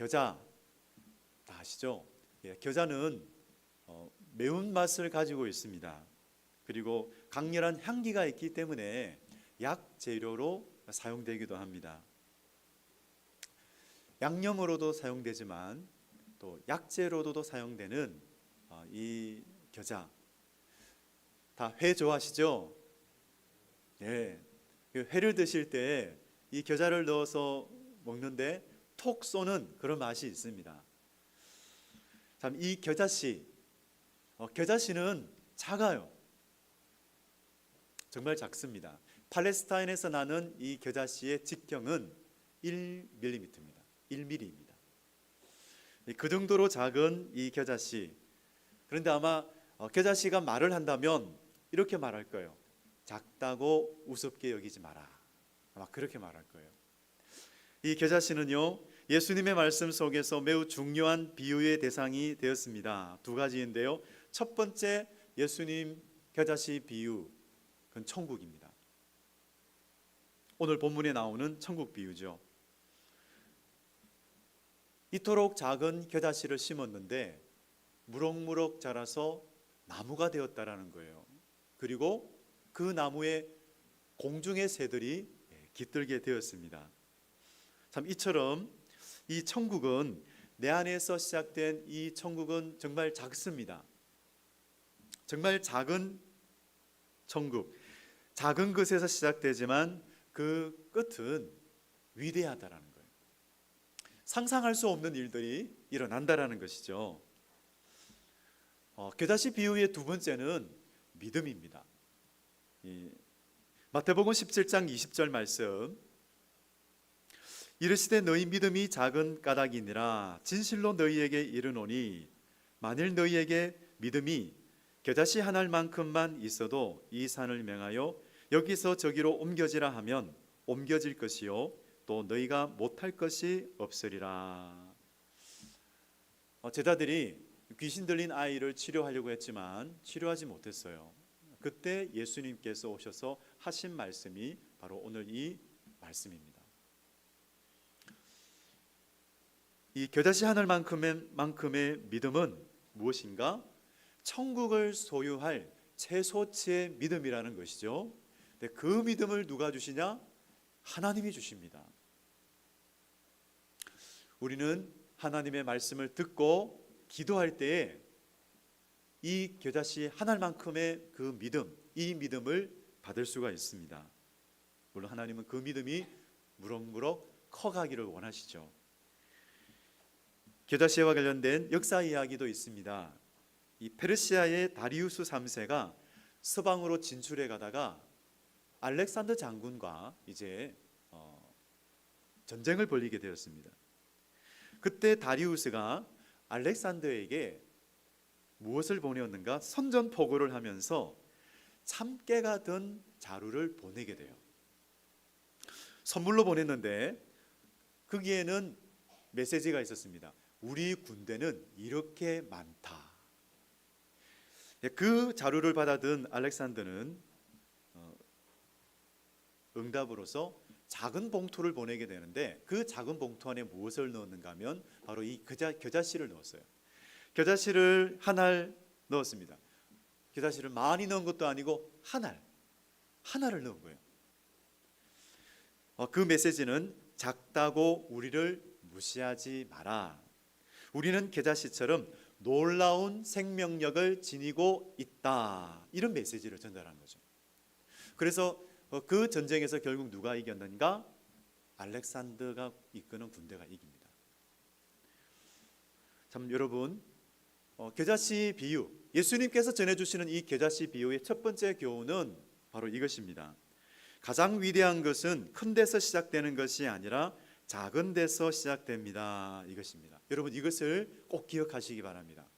겨자 다 아시죠? 겨자는 매운맛을 가지고 있습니다. 그리고 강렬한 향기가 있기 때문에 약 재료로 사용되기도 합니다. 양념으로도 사용되지만 또 약재로도 사용되는 이 겨자, 다 회 좋아하시죠? 네, 회를 드실 때 이 겨자를 넣어서 먹는데 톡 쏘는 그런 맛이 있습니다. 참, 이 겨자씨, 겨자씨는 작아요. 정말 작습니다. 팔레스타인에서 나는 이 겨자씨의 직경은 1mm입니다. 1mm입니다. 그 정도로 작은 이 겨자씨. 그런데 아마 겨자씨가 말을 한다면 이렇게 말할 거예요. 작다고 우습게 여기지 마라. 아마 그렇게 말할 거예요. 이 겨자씨는요, 예수님의 말씀 속에서 매우 중요한 비유의 대상이 되었습니다. 두 가지인데요. 첫 번째, 예수님 겨자씨 비유, 그건 천국입니다. 오늘 본문에 나오는 천국 비유죠. 이토록 작은 겨자씨를 심었는데 무럭무럭 자라서 나무가 되었다라는 거예요. 그리고 그 나무에 공중의 새들이 깃들게 되었습니다. 참, 이처럼 이 천국은, 내 안에서 시작된 이 천국은 정말 작습니다. 정말 작은 천국, 작은 것에서 시작되지만 그 끝은 위대하다라는 거예요. 상상할 수 없는 일들이 일어난다라는 것이죠. 겨자씨 비유의 두 번째는 믿음입니다. 마태복음 17장 20절 말씀, 이르시되 너희 믿음이 작은 까닭이니라. 진실로 너희에게 이르노니 만일 너희에게 믿음이 겨자씨 한 알만큼만 있어도 이 산을 명하여 여기서 저기로 옮겨지라 하면 옮겨질 것이요 또 너희가 못할 것이 없으리라. 제자들이 귀신 들린 아이를 치료하려고 했지만 치료하지 못했어요. 그때 예수님께서 오셔서 하신 말씀이 바로 오늘 이 말씀입니다. 이 겨자씨 하늘만큼의 믿음은 무엇인가? 천국을 소유할 최소치의 믿음이라는 것이죠. 근데 그 믿음을 누가 주시냐? 하나님이 주십니다. 우리는 하나님의 말씀을 듣고 기도할 때에 이 겨자씨 하늘만큼의 그 믿음, 이 믿음을 받을 수가 있습니다. 물론 하나님은 그 믿음이 무럭무럭 커가기를 원하시죠. 겨자씨와 관련된 역사 이야기도 있습니다. 이 페르시아의 다리우스 3세가 서방으로 진출해 가다가 알렉산더 장군과 이제 전쟁을 벌이게 되었습니다. 그때 다리우스가 알렉산더에게 무엇을 보내었는가? 선전포고를 하면서 참깨가 든 자루를 보내게 돼요. 선물로 보냈는데 거기에는 메시지가 있었습니다. 우리 군대는 이렇게 많다. 그 자루를 받아든 알렉산더는 응답으로서 작은 봉투를 보내게 되는데 그 작은 봉투 안에 무엇을 넣었는가 하면 바로 이 겨자씨를 넣었어요. 겨자씨를 한 알 넣었습니다. 겨자씨를 많이 넣은 것도 아니고 하나를 넣은 거예요. 그 메시지는 작다고 우리를 무시하지 마라. 우리는 겨자씨처럼 놀라운 생명력을 지니고 있다. 이런 메시지를 전달한 거죠. 그래서 그 전쟁에서 결국 누가 이겼는가? 알렉산더가 이끄는 군대가 이깁니다. 참, 여러분, 겨자씨 비유, 예수님께서 전해주시는 이 겨자씨 비유의 첫 번째 교훈은 바로 이것입니다. 가장 위대한 것은 큰 데서 시작되는 것이 아니라 작은 데서 시작됩니다. 이것입니다. 여러분, 이것을 꼭 기억하시기 바랍니다.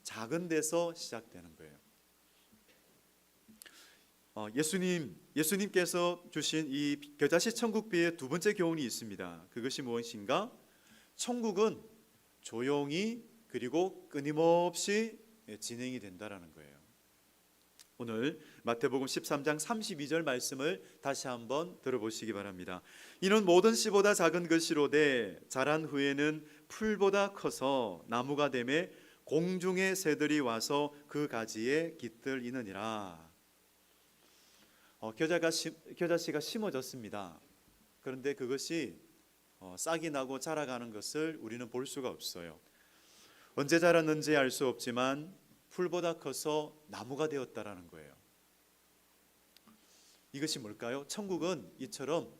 작은 데서 시작되는 거예요. 예수님께서 주신 이 겨자씨 천국비의 두 번째 교훈이 있습니다. 그것이 무엇인가? 천국은 조용히 그리고 끊임없이 진행이 된다라는 거예요. 오늘 마태복음 13장 32절 말씀을 다시 한번 들어보시기 바랍니다. 이는 모든 씨보다 작은 것이로되 자란 후에는 풀보다 커서 나무가 되매 공중의 새들이 와서 그 가지에 깃들이느니라. 겨자씨가 심어졌습니다. 그런데 그것이 싹이 나고 자라가는 것을 우리는 볼 수가 없어요. 언제 자랐는지 알 수 없지만 풀보다 커서 나무가 되었다라는 거예요. 이것이 뭘까요? 천국은 이처럼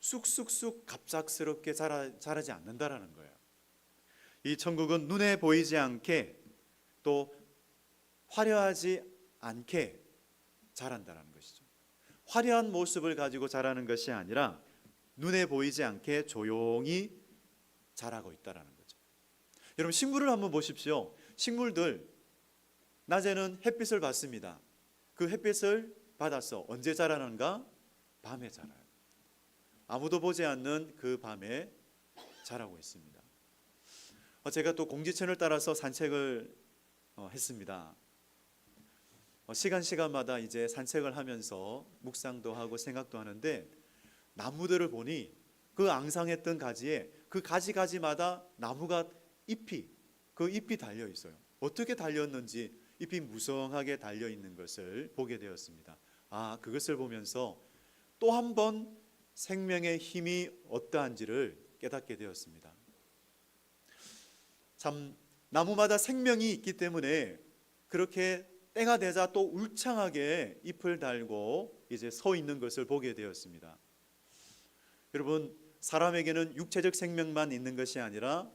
쑥쑥쑥 갑작스럽게 자라지 않는다라는 거예요. 이 천국은 눈에 보이지 않게 또 화려하지 않게 자란다라는 것이죠. 화려한 모습을 가지고 자라는 것이 아니라 눈에 보이지 않게 조용히 자라고 있다라는 거죠. 여러분, 식물을 한번 보십시오. 식물들 낮에는 햇빛을 받습니다. 그 햇빛을 받아서 언제 자라는가? 밤에 자라요. 아무도 보지 않는 그 밤에 자라고 있습니다. 제가 또 공지천을 따라서 산책을 했습니다. 시간마다 이제 산책을 하면서 묵상도 하고 생각도 하는데 나무들을 보니 그 앙상했던 가지에 그 가지마다 나무가 잎이 달려 있어요. 어떻게 달렸는지 잎이 무성하게 달려 있는 것을 보게 되었습니다. 그것을 보면서 또 한 번 생명의 힘이 어떠한지를 깨닫게 되었습니다. 참 나무마다 생명이 있기 때문에 그렇게 때가 되자 또 울창하게 잎을 달고 이제 서 있는 것을 보게 되었습니다. 여러분, 사람에게는 육체적 생명만 있는 것이 아니라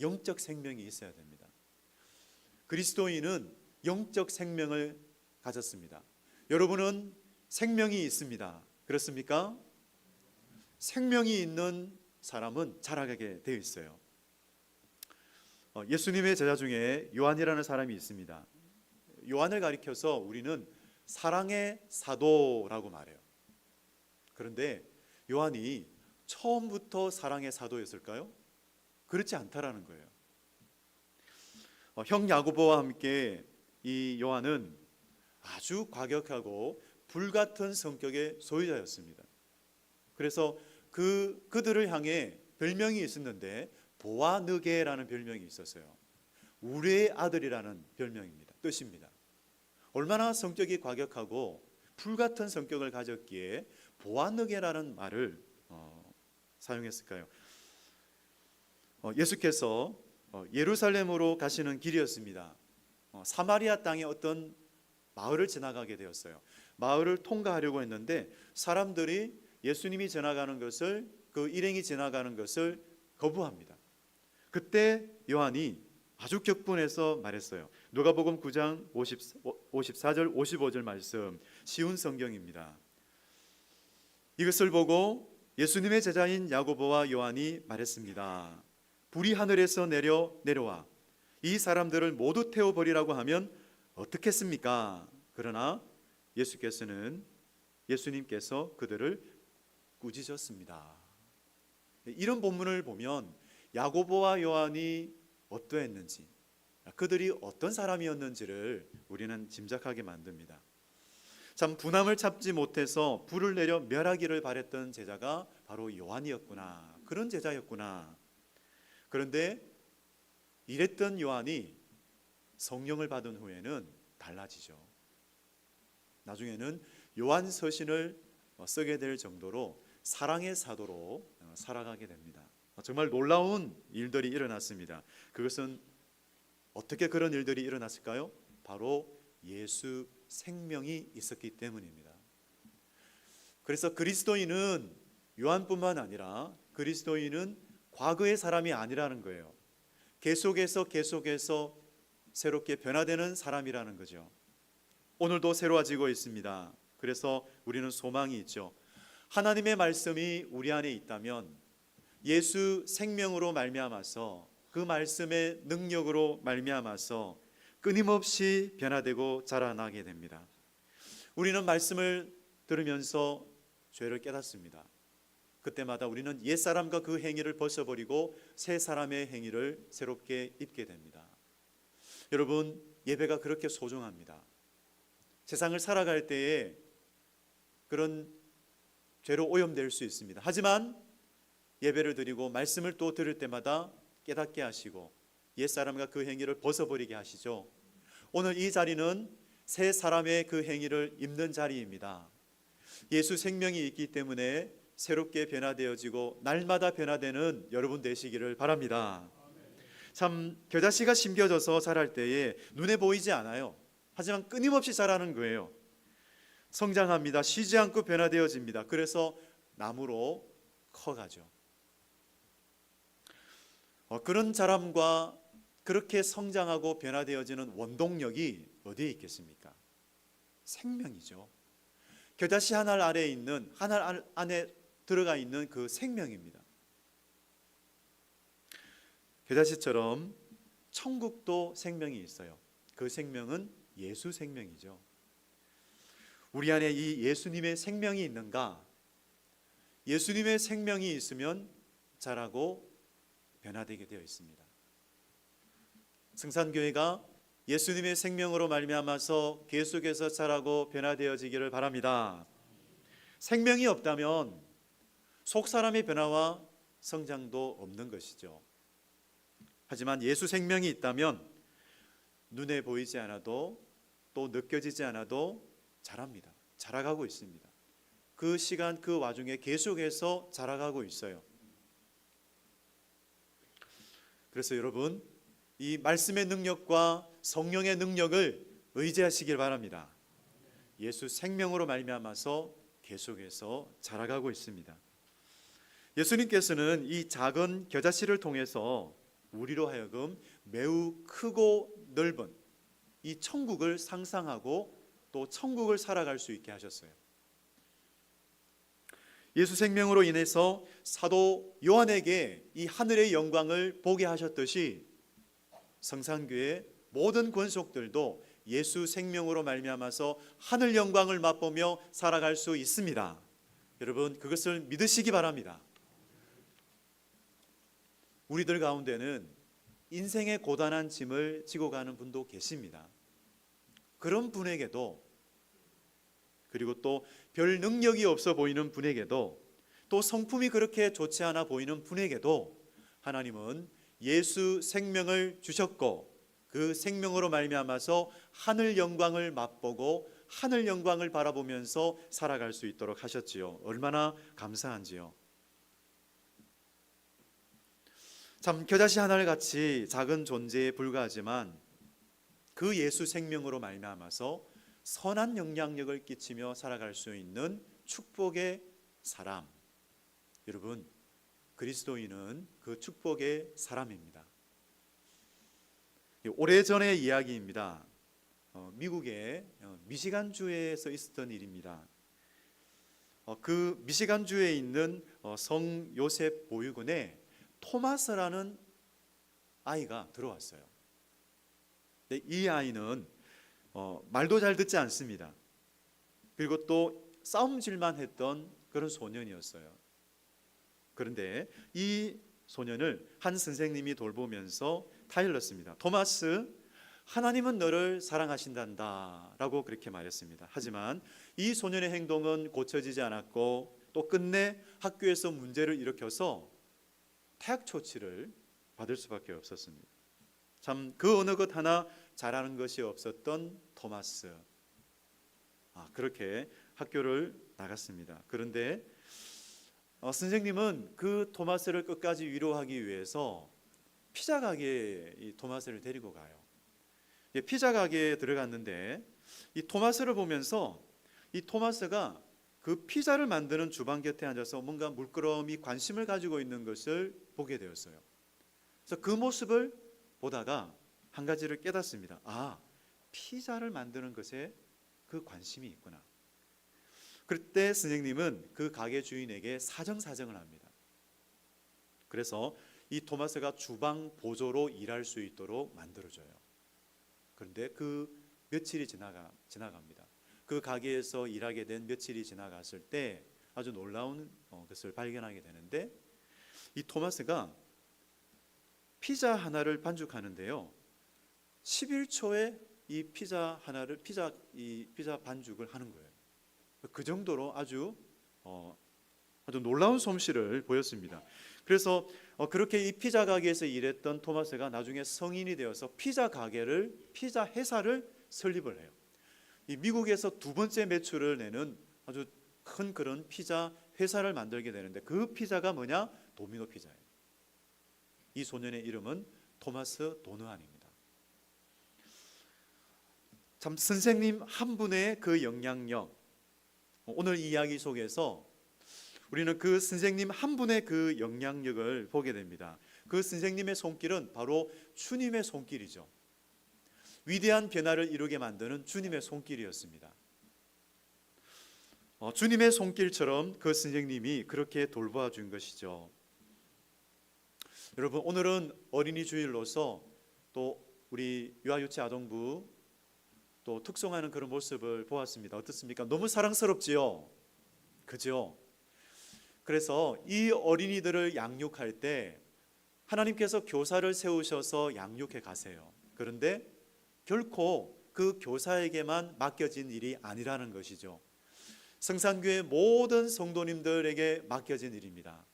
영적 생명이 있어야 됩니다. 그리스도인은 영적 생명을 가졌습니다. 여러분은 생명이 있습니다. 그렇습니까? 생명이 있는 사람은 자라게 되어 있어요. 예수님의 제자 중에 요한이라는 사람이 있습니다. 요한을 가리켜서 우리는 사랑의 사도라고 말해요. 그런데 요한이 처음부터 사랑의 사도였을까요? 그렇지 않다라는 거예요. 형 야고보와 함께 이 요한은 아주 과격하고 불같은 성격의 소유자였습니다. 그래서 그들을 향해 별명이 있었는데 보아느게라는 별명이 있었어요. 우리의 아들이라는 별명입니다. 뜻입니다. 얼마나 성격이 과격하고 불같은 성격을 가졌기에 보아느게라는 말을 사용했을까요? 예수께서 예루살렘으로 가시는 길이었습니다. 사마리아 땅의 어떤 마을을 지나가게 되었어요. 마을을 통과하려고 했는데 사람들이 예수님이 지나가는 것을, 그 일행이 지나가는 것을 거부합니다. 그때 요한이 아주 격분해서 말했어요. 누가복음 9장 54절 55절 말씀, 쉬운 성경입니다. 이것을 보고 예수님의 제자인 야고보와 요한이 말했습니다. 불이 하늘에서 내려와 이 사람들을 모두 태워버리라고 하면 어떻겠습니까? 그러나 예수님께서 그들을 꾸짖었습니다. 이런 본문을 보면 야고보와 요한이 어떠했는지, 그들이 어떤 사람이었는지를 우리는 짐작하게 만듭니다. 참 분함을 참지 못해서 불을 내려 멸하기를 바랬던 제자가 바로 요한이었구나, 그런 제자였구나. 그런데 이랬던 요한이 성령을 받은 후에는 달라지죠. 나중에는 요한 서신을 쓰게 될 정도로 사랑의 사도로 살아가게 됩니다. 정말 놀라운 일들이 일어났습니다. 그것은 어떻게 그런 일들이 일어났을까요? 바로 예수 생명이 있었기 때문입니다. 그래서 그리스도인은 요한뿐만 아니라 그리스도인은 과거의 사람이 아니라는 거예요. 계속해서 새롭게 변화되는 사람이라는 거죠. 오늘도 새로워지고 있습니다. 그래서 우리는 소망이 있죠. 하나님의 말씀이 우리 안에 있다면 예수 생명으로 말미암아서, 그 말씀의 능력으로 말미암아서 끊임없이 변화되고 자라나게 됩니다. 우리는 말씀을 들으면서 죄를 깨닫습니다. 그때마다 우리는 옛사람과 그 행위를 벗어버리고 새 사람의 행위를 새롭게 입게 됩니다. 여러분, 예배가 그렇게 소중합니다. 세상을 살아갈 때에 그런 죄로 오염될 수 있습니다. 하지만 예배를 드리고 말씀을 또 들을 때마다 깨닫게 하시고 옛사람과 그 행위를 벗어버리게 하시죠. 오늘 이 자리는 새 사람의 그 행위를 입는 자리입니다. 예수 생명이 있기 때문에 새롭게 변화되어지고 날마다 변화되는 여러분 되시기를 바랍니다. 참 겨자씨가 심겨져서 자랄 때에 눈에 보이지 않아요. 하지만 끊임없이 자라는 거예요. 성장합니다. 쉬지 않고 변화되어집니다. 그래서 나무로 커가죠. 그런 자람과 그렇게 성장하고 변화되어지는 원동력이 어디에 있겠습니까? 생명이죠. 겨자씨 한 알 아래에 있는, 한 알 안에 들어가 있는 그 생명입니다. 겨자씨처럼 천국도 생명이 있어요. 그 생명은 예수 생명이죠. 우리 안에 이 예수님의 생명이 있는가? 예수님의 생명이 있으면 자라고 변화되게 되어 있습니다. 승산교회가 예수님의 생명으로 말미암아서 계속해서 자라고 변화되어지기를 바랍니다. 생명이 없다면 속사람의 변화와 성장도 없는 것이죠. 하지만 예수 생명이 있다면 눈에 보이지 않아도 또 느껴지지 않아도 자랍니다. 자라가고 있습니다. 그 시간 그 와중에 계속해서 자라가고 있어요. 그래서 여러분, 이 말씀의 능력과 성령의 능력을 의지하시길 바랍니다. 예수 생명으로 말미암아서 계속해서 자라가고 있습니다. 예수님께서는 이 작은 겨자씨를 통해서 우리로 하여금 매우 크고 넓은 이 천국을 상상하고 또 천국을 살아갈 수 있게 하셨어요. 예수 생명으로 인해서 사도 요한에게 이 하늘의 영광을 보게 하셨듯이 성산교회 모든 권속들도 예수 생명으로 말미암아서 하늘 영광을 맛보며 살아갈 수 있습니다. 여러분, 그것을 믿으시기 바랍니다. 우리들 가운데는 인생의 고단한 짐을 지고 가는 분도 계십니다. 그런 분에게도, 그리고 또 별 능력이 없어 보이는 분에게도, 또 성품이 그렇게 좋지 않아 보이는 분에게도 하나님은 예수 생명을 주셨고 그 생명으로 말미암아서 하늘 영광을 맛보고 하늘 영광을 바라보면서 살아갈 수 있도록 하셨지요. 얼마나 감사한지요. 참 겨자씨 하늘같이 작은 존재에 불과하지만 그 예수 생명으로 말미암아서 선한 영향력을 끼치며 살아갈 수 있는 축복의 사람. 여러분, 그리스도인은 그 축복의 사람입니다. 오래전의 이야기입니다. 미국의 미시간주에서 있었던 일입니다. 그 미시간주에 있는 성 요셉 보육원에 토마스라는 아이가 들어왔어요. 이 아이는 말도 잘 듣지 않습니다. 그리고 또 싸움질만 했던 그런 소년이었어요. 그런데 이 소년을 한 선생님이 돌보면서 타일렀습니다. 토마스, 하나님은 너를 사랑하신단다 라고 그렇게 말했습니다. 하지만 이 소년의 행동은 고쳐지지 않았고 또 끝내 학교에서 문제를 일으켜서 태학 조치를 받을 수밖에 없었습니다. 참 그 어느 것 하나 잘하는 것이 없었던 토마스, 그렇게 학교를 나갔습니다. 그런데 선생님은 그 토마스를 끝까지 위로하기 위해서 피자 가게에 이 토마스를 데리고 가요. 피자 가게에 들어갔는데 이 토마스를 보면서 이 토마스가 그 피자를 만드는 주방 곁에 앉아서 뭔가 물끄러미 관심을 가지고 있는 것을 보게 되었어요. 그래서 그 모습을 보다가 한 가지를 깨닫습니다. 피자를 만드는 것에 그 관심이 있구나. 그때 선생님은 그 가게 주인에게 사정사정을 합니다. 그래서 이 토마스가 주방 보조로 일할 수 있도록 만들어줘요. 그런데 그 며칠이 지나갑니다. 그 가게에서 일하게 된 며칠이 지나갔을 때 아주 놀라운 것을 발견하게 되는데, 이 토마스가 피자 하나를 반죽하는데요, 11초에 이 피자 하나를 이 피자 반죽을 하는 거예요. 그 정도로 아주 놀라운 솜씨를 보였습니다. 그래서 그렇게 이 피자 가게에서 일했던 토마스가 나중에 성인이 되어서 피자 회사를 설립을 해요. 이 미국에서 두 번째 매출을 내는 아주 큰 그런 피자 회사를 만들게 되는데, 그 피자가 뭐냐? 도미노 피자예요. 이 소년의 이름은 토마스 도너한입니다. 참 선생님 한 분의 그 영향력, 오늘 이 이야기 속에서 우리는 그 선생님 한 분의 그 영향력을 보게 됩니다. 그 선생님의 손길은 바로 주님의 손길이죠. 위대한 변화를 이루게 만드는 주님의 손길이었습니다. 주님의 손길처럼 그 선생님이 그렇게 돌보아 준 것이죠. 여러분, 오늘은 어린이 주일로서 또 우리 유아유치 아동부 또 특송하는 그런 모습을 보았습니다. 어떻습니까? 너무 사랑스럽지요? 그죠? 그래서 이 어린이들을 양육할 때 하나님께서 교사를 세우셔서 양육해 가세요. 그런데 결코 그 교사에게만 맡겨진 일이 아니라는 것이죠. 성산교회 모든 성도님들에게 맡겨진 일입니다.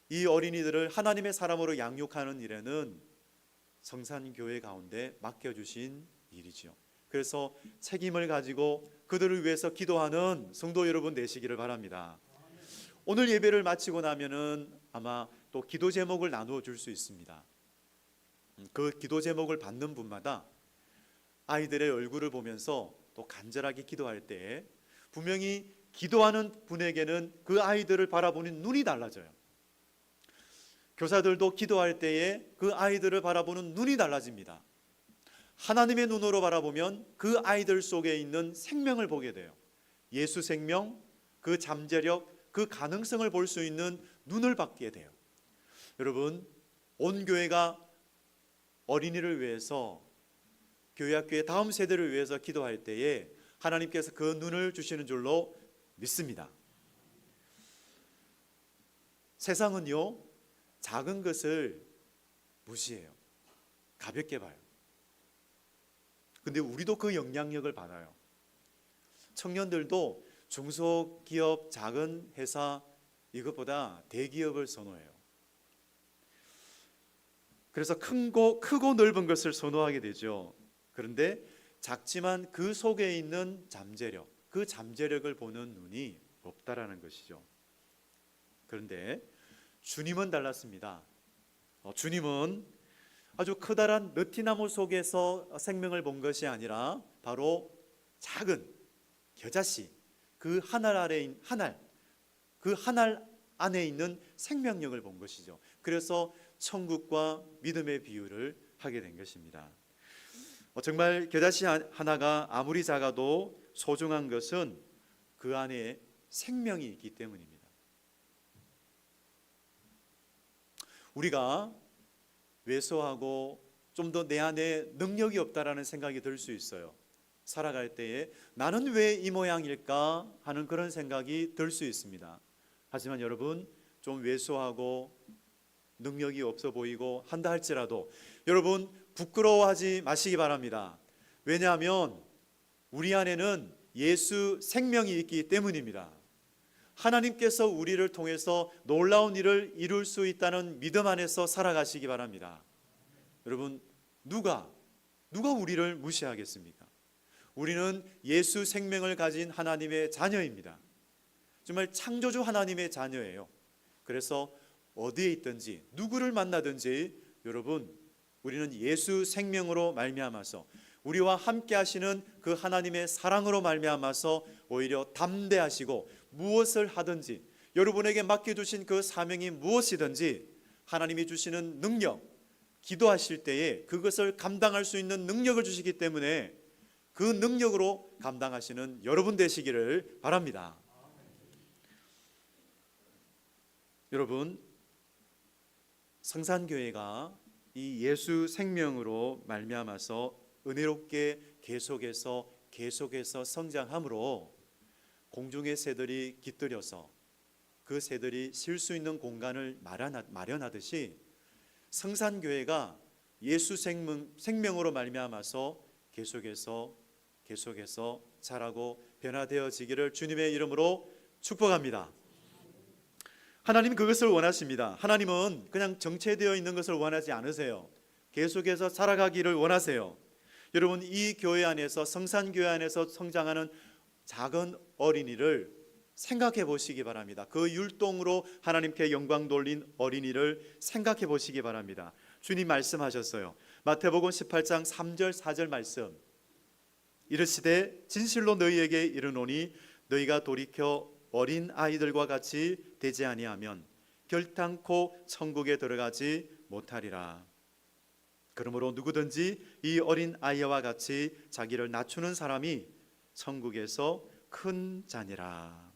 이 어린이들을 하나님의 사람으로 양육하는 일에는 성산교회 가운데 맡겨주신 일이죠. 그래서 책임을 가지고 그들을 위해서 기도하는 성도 여러분 되시기를 바랍니다. 오늘 예배를 마치고 나면은 아마 또 기도 제목을 나누어 줄 수 있습니다. 그 기도 제목을 받는 분마다 아이들의 얼굴을 보면서 또 간절하게 기도할 때 분명히 기도하는 분에게는 그 아이들을 바라보는 눈이 달라져요. 교사들도 기도할 때에 그 아이들을 바라보는 눈이 달라집니다. 하나님의 눈으로 바라보면 그 아이들 속에 있는 생명을 보게 돼요. 예수 생명, 그 잠재력, 그 가능성을 볼 수 있는 눈을 받게 돼요. 여러분, 온 교회가 어린이를 위해서, 교회 학교의 다음 세대를 위해서 기도할 때에 하나님께서 그 눈을 주시는 줄로 믿습니다. 세상은요, 작은 것을 무시해요. 가볍게 봐요. 근데 우리도 그 영향력을 받아요. 청년들도 중소기업, 작은 회사, 이것보다 대기업을 선호해요. 그래서 크고 넓은 것을 선호하게 되죠. 그런데 작지만 그 속에 있는 잠재력, 그 잠재력을 보는 눈이 없다라는 것이죠. 그런데 주님은 달랐습니다. 주님은 아주 커다란 느티나무 속에서 생명을 본 것이 아니라 바로 작은 겨자씨, 그 하늘 아래 그 하늘 안에 있는 생명력을 본 것이죠. 그래서 천국과 믿음의 비유를 하게 된 것입니다. 정말 겨자씨 하나가 아무리 작아도 소중한 것은 그 안에 생명이 있기 때문입니다. 우리가 왜소하고 좀 더 내 안에 능력이 없다라는 생각이 들 수 있어요. 살아갈 때에 나는 왜 이 모양일까 하는 그런 생각이 들 수 있습니다. 하지만 여러분, 좀 왜소하고 능력이 없어 보이고 한다 할지라도 여러분 부끄러워하지 마시기 바랍니다. 왜냐하면 우리 안에는 예수 생명이 있기 때문입니다. 하나님께서 우리를 통해서 놀라운 일을 이룰 수 있다는 믿음 안에서 살아가시기 바랍니다. 여러분, 누가 우리를 무시하겠습니까? 우리는 예수 생명을 가진 하나님의 자녀입니다. 정말 창조주 하나님의 자녀예요. 그래서 어디에 있든지 누구를 만나든지 여러분, 우리는 예수 생명으로 말미암아서 우리와 함께 하시는 그 하나님의 사랑으로 말미암아서 오히려 담대하시고 무엇을 하든지 여러분에게 맡겨주신 그 사명이 무엇이든지 하나님이 주시는 능력, 기도하실 때에 그것을 감당할 수 있는 능력을 주시기 때문에 그 능력으로 감당하시는 여러분 되시기를 바랍니다. 여러분, 성산교회가 이 예수 생명으로 말미암아서 은혜롭게 계속해서 성장함으로 공중의 새들이 깃들여서 그 새들이 쉴 수 있는 공간을 마련하듯이 성산교회가 예수 생명으로 말미암아서 계속해서 자라고 변화되어지기를 주님의 이름으로 축복합니다. 하나님 그것을 원하십니다. 하나님은 그냥 정체되어 있는 것을 원하지 않으세요. 계속해서 살아가기를 원하세요. 여러분, 이 교회 안에서, 성산교회 안에서 성장하는 작은 어린이를 생각해 보시기 바랍니다. 그 율동으로 하나님께 영광 돌린 어린이를 생각해 보시기 바랍니다. 주님 말씀하셨어요. 마태복음 18장 3절 4절 말씀, 이르시되 진실로 너희에게 이르노니 너희가 돌이켜 어린 아이들과 같이 되지 아니하면 결단코 천국에 들어가지 못하리라. 그러므로 누구든지 이 어린 아이와 같이 자기를 낮추는 사람이 천국에서 큰 자니라.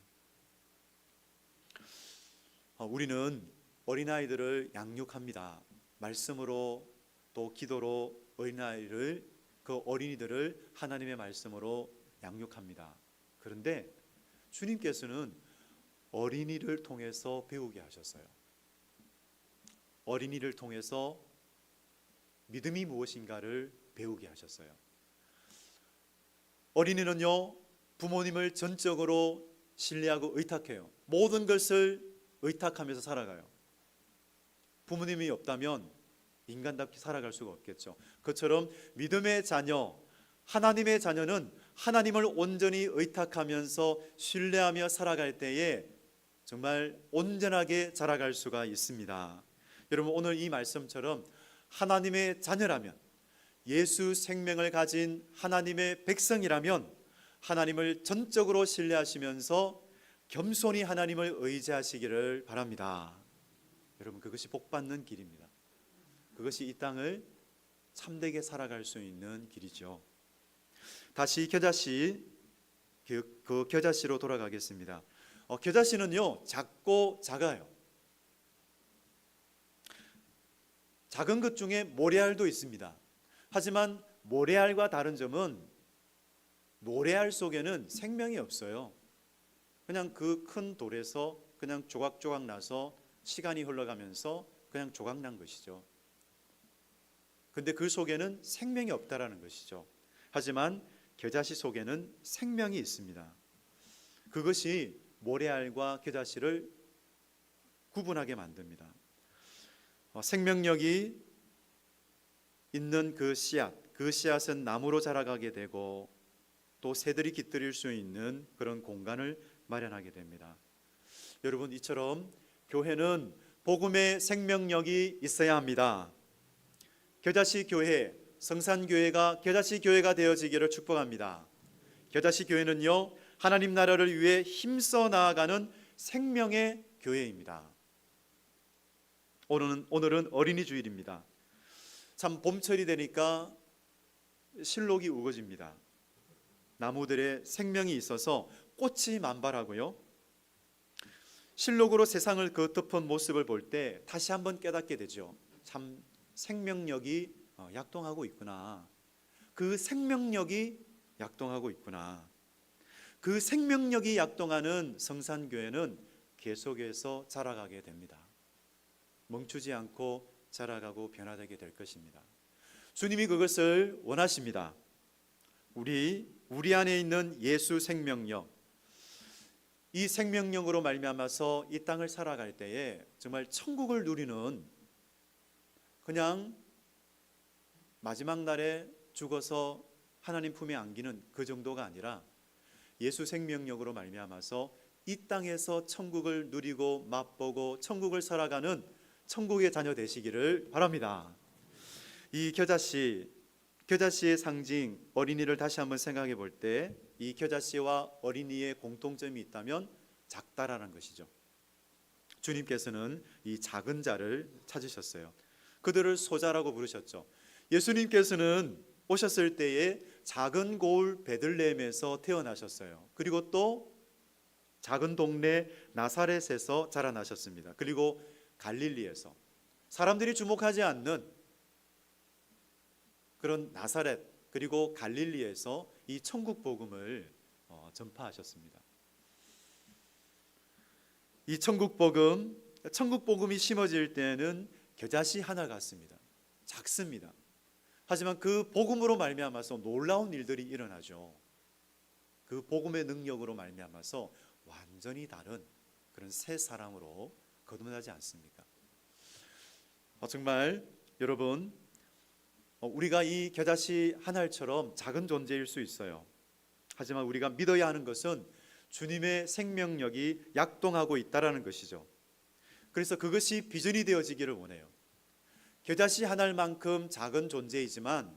우리는 어린아이들을 양육합니다. 말씀으로 또 기도로 그 어린이들을 하나님의 말씀으로 양육합니다. 그런데 주님께서는 어린이를 통해서 배우게 하셨어요. 어린이를 통해서 믿음이 무엇인가를 배우게 하셨어요. 어린이는요, 부모님을 전적으로 신뢰하고 의탁해요. 모든 것을 의탁하면서 살아가요. 부모님이 없다면 인간답게 살아갈 수가 없겠죠. 그처럼 믿음의 자녀, 하나님의 자녀는 하나님을 온전히 의탁하면서 신뢰하며 살아갈 때에 정말 온전하게 자라갈 수가 있습니다. 여러분, 오늘 이 말씀처럼 하나님의 자녀라면, 예수 생명을 가진 하나님의 백성이라면 하나님을 전적으로 신뢰하시면서 겸손히 하나님을 의지하시기를 바랍니다. 여러분, 그것이 복받는 길입니다. 그것이 이 땅을 참되게 살아갈 수 있는 길이죠. 다시 겨자씨, 그 겨자씨로 돌아가겠습니다. 겨자씨는요, 작고 작아요. 작은 것 중에 모래알도 있습니다. 하지만 모래알과 다른 점은 모래알 속에는 생명이 없어요. 그냥 그 큰 돌에서 그냥 조각조각 나서 시간이 흘러가면서 그냥 조각 난 것이죠. 근데 그 속에는 생명이 없다라는 것이죠. 하지만 겨자씨 속에는 생명이 있습니다. 그것이 모래알과 겨자씨를 구분하게 만듭니다. 생명력이 있는 그 씨앗은 나무로 자라가게 되고 또 새들이 깃들일 수 있는 그런 공간을 마련하게 됩니다. 여러분, 이처럼 교회는 복음의 생명력이 있어야 합니다. 겨자씨 교회, 성산교회가 겨자씨 교회가 되어지기를 축복합니다. 겨자씨 교회는요, 하나님 나라를 위해 힘써 나아가는 생명의 교회입니다. 오늘은 어린이 주일입니다. 참 봄철이 되니까 실록이 우거집니다. 나무들의 생명이 있어서 꽃이 만발하고요, 실록으로 세상을 그 덮은 모습을 볼 때 다시 한번 깨닫게 되죠. 참 생명력이 약동하고 있구나. 그 생명력이 약동하고 있구나. 그 생명력이 약동하는 성산교회는 계속해서 자라가게 됩니다. 멈추지 않고 자라가고 변화되게 될 것입니다. 주님이 그것을 원하십니다. 우리 안에 있는 예수 생명력, 이 생명력으로 말미암아서 이 땅을 살아갈 때에 정말 천국을 누리는, 그냥 마지막 날에 죽어서 하나님 품에 안기는 그 정도가 아니라 예수 생명력으로 말미암아서 이 땅에서 천국을 누리고 맛보고 천국을 살아가는 천국의 자녀 되시기를 바랍니다. 이 겨자씨의 상징 어린이를 다시 한번 생각해 볼 때 이 겨자씨와 어린이의 공통점이 있다면 작다라는 것이죠. 주님께서는 이 작은 자를 찾으셨어요. 그들을 소자라고 부르셨죠. 예수님께서는 오셨을 때에 작은 고을 베들레헴에서 태어나셨어요. 그리고 또 작은 동네 나사렛에서 자라나셨습니다. 그리고 갈릴리에서 사람들이 주목하지 않는 그런 나사렛 그리고 갈릴리에서 이 천국 복음을 전파하셨습니다. 이 천국 복음이 심어질 때는 겨자씨 하나 같습니다. 작습니다. 하지만 그 복음으로 말미암아서 놀라운 일들이 일어나죠. 그 복음의 능력으로 말미암아서 완전히 다른 그런 새 사람으로 거듭나지 않습니까? 정말 여러분, 우리가 이 겨자씨 한 알처럼 작은 존재일 수 있어요. 하지만 우리가 믿어야 하는 것은 주님의 생명력이 약동하고 있다라는 것이죠. 그래서 그것이 비전이 되어지기를 원해요. 겨자씨 한 알만큼 작은 존재이지만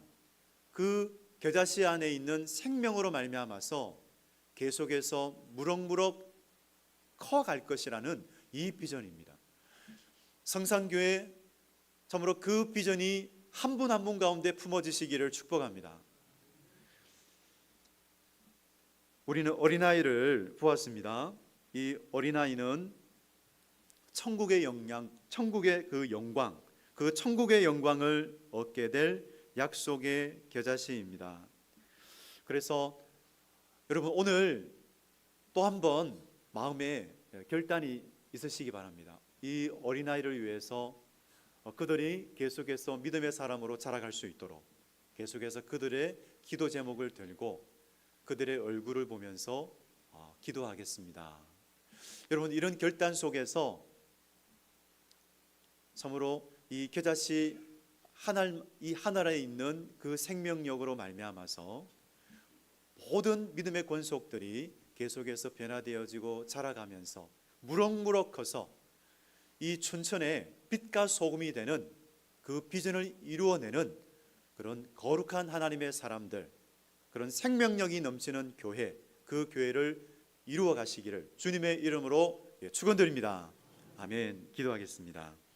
그 겨자씨 안에 있는 생명으로 말미암아서 계속해서 무럭무럭 커갈 것이라는 이 비전입니다. 성산교회 참으로 그 비전이 한 분 한 분 가운데 품어지시기를 축복합니다. 우리는 어린아이를 보았습니다. 이 어린아이는 천국의 그 영광, 그 천국의 영광을 얻게 될 약속의 겨자씨입니다. 그래서 여러분, 오늘 또 한 번 마음에 결단이 있으시기 바랍니다. 이 어린아이를 위해서 그들이 계속해서 믿음의 사람으로 자라갈 수 있도록 계속해서 그들의 기도 제목을 들고 그들의 얼굴을 보면서 기도하겠습니다. 여러분, 이런 결단 속에서 참으로 이 겨자씨 이 하늘에 있는 그 생명력으로 말미암아서 모든 믿음의 권속들이 계속해서 변화되어지고 자라가면서 무럭무럭 커서 이 춘천의 빛과 소금이 되는 그 비전을 이루어내는 그런 거룩한 하나님의 사람들, 그런 생명력이 넘치는 교회, 그 교회를 이루어 가시기를 주님의 이름으로 축원드립니다. 아멘. 기도하겠습니다.